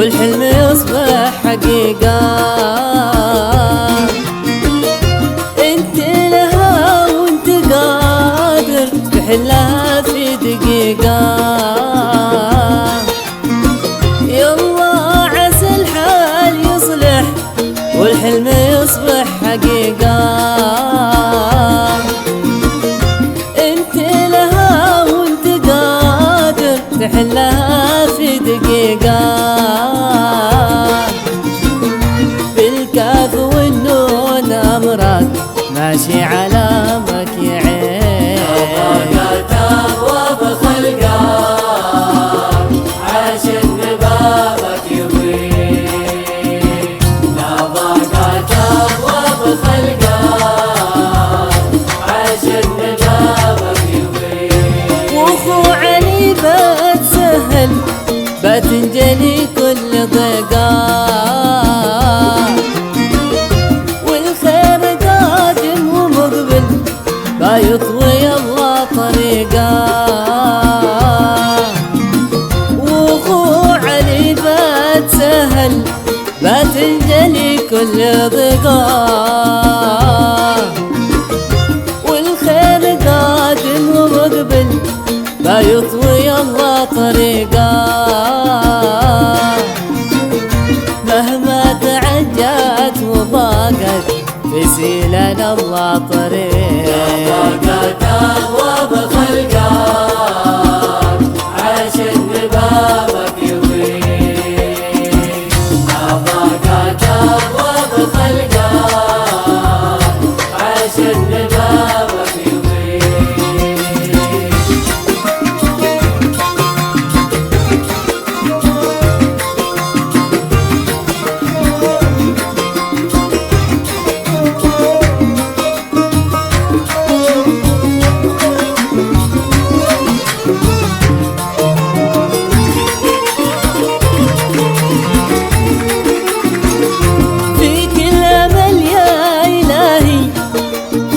والحلم يصبح حقيقة. انت لها وانت قادر تحلها في دقيقة. يلا عسى الحال يصلح والحلم يصبح حقيقة. انت لها وانت قادر تحلها في دقيقة. بالكاف والنون امرك ماشي على مكيعين. تقوى بخلقك عاشق بابك يبيك. نظرك تقوى بخلقك عاشق بابك يبيك. وخو علي بتسهل بتنجلي كل ضيقة. والخير قادم ومقبل بيطوي الله طريقة. وخو علي بتسهل بتنجلي كل ضيقة. والخير قادم ومقبل بيطوي الله طريقة. مهما تعجت وضاقت بسيلنا الله طريق. تقوى بخلقك عاشق بابك يبيك. نظرك تقوى بخلقك عاشق بابك يبيك.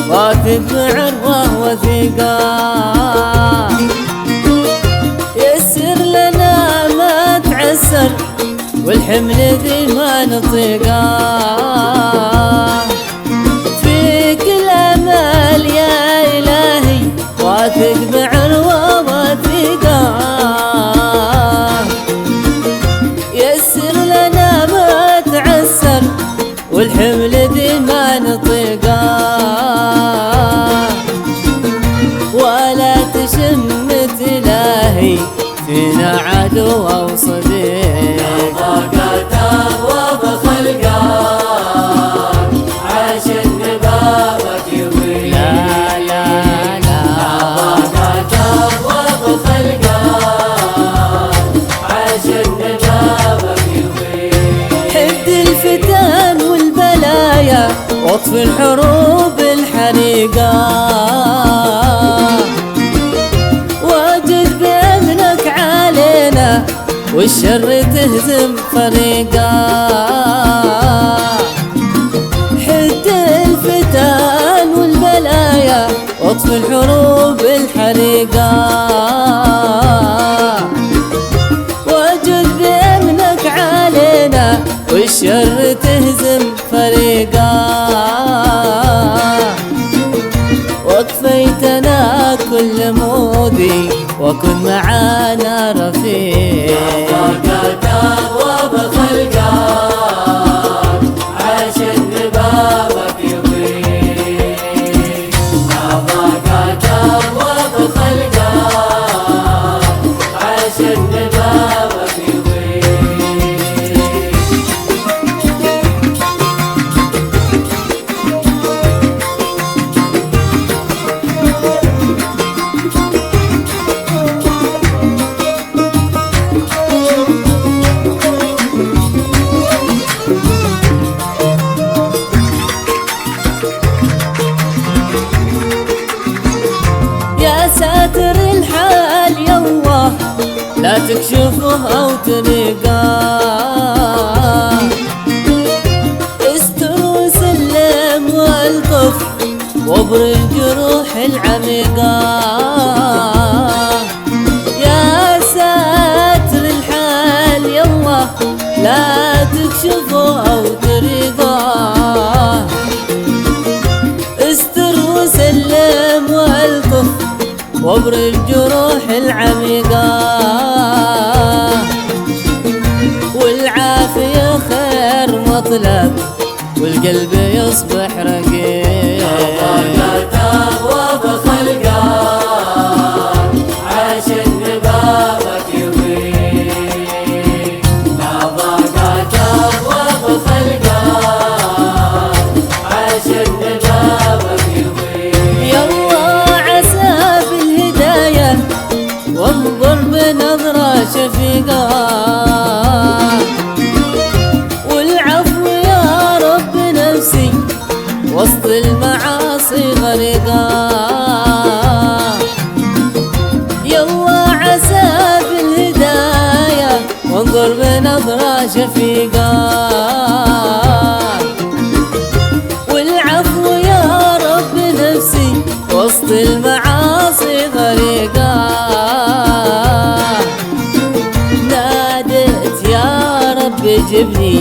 واثق بعروة وثيقة. يسر لنا ما تعسر والحمل ذي ما نطيقه. فيك الأمل يا إلهي واثق بعروة وثيقة. يسر لنا ما تعسر والحمل ذي ما نطيقه. ولا تشمت إلهي فينا عدو أو صديق. نظرك تقوى بخلقك عاشق بابك يبيك. لا لا لا نظرك تقوى بخلقك عاشق بابك يبيك. حد الفتن والبلايا واطفي الحروب الحريقة. واجد بأمنك علينا والشر تهزم فريقا. حد الفتن والبلايا واطفي الحروب الحريقة. واجد بأمنك علينا والشر تهزم فريقا. وكفيتنا كل مودي وكن معانا رفيق. نظرك تقوى بخلقك عاشق بابك يبيك. نظرك تقوى بخلقك عاشق بابك يبيك. ساتر الحال يوه لا تكشفه أو تلقاه. استر وسلم والطف وابر الجروح العميقة. يا ساتر الحال يوه لا تكشفه أو تريضاه، استر وسلم والطف وابر الجروح العميقة، والعافية خير مطلب والقلب يصبح رقيق. رضاك تقوى بخلقك عاش بابك يطيب، رضاك تقوى بخلقك عاش بابك يطيب. يلا عسى بالهداية وانظر بنظرة شفيقة، والعفو يا رب نفسي وسط المعاصي غرقة. يلا عسى بالهداية وانظر بنظرة شفيقة، والعفو يا رب نفسي وسط المعاصي غرقة. ناديت يا رب جبني،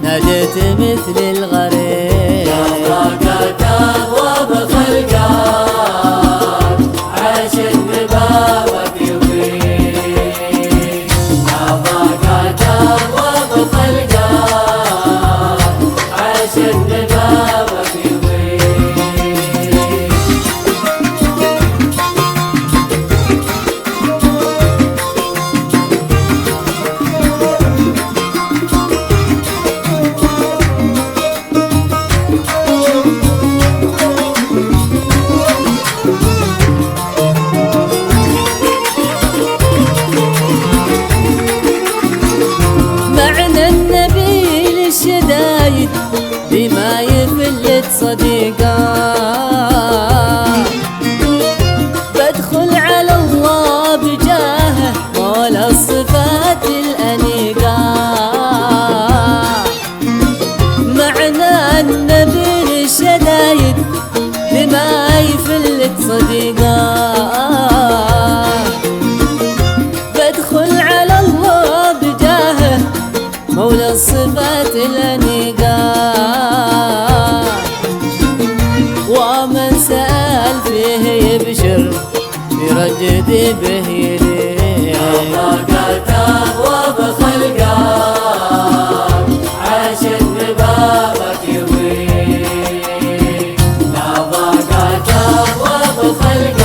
ناديت مثل الغريب. رضاك تقوى بخلقك عاش ببابك يطيب، رضاك تقوى بخلقك عاش ببابك يطيب. معنى النبي للشدايد بما يفلت صديقه، بدخل على الله بجاهه مولى الصفات الأنيقة. معنى النبي للشدايد بما يفلت صديقه، بدخل على الله بجاهه مولى الصفات الأنيقة. ومن سأل فيه يبشر برجد به يليه. رضاك تقوى بخلقك عاش ببابك يطيب، رضاك تقوى بخلقك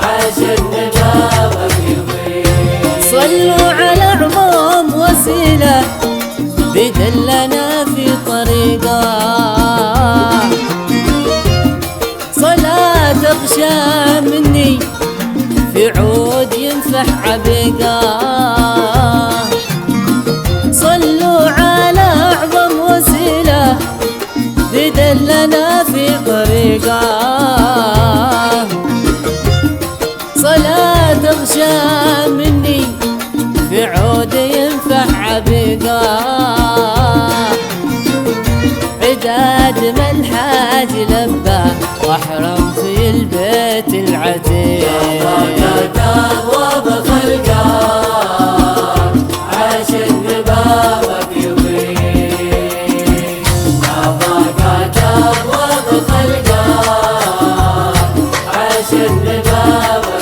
عاش ببابك يطيب. صلوا على عظام وسيلة بدلنا في طريقه، صلاة تغشى مني في عود ينفح عبيقه. صلوا على أعظم وسيلة بدلنا في طريقه، صلاة تغشى مني في عود ينفح عبيقه. عداد ما الحاج لبى واحرم في البيت العتيق. رضاك تقوى بخلقك عاش ببابك يطيب، رضاك تقوى بخلقك عاش ببابك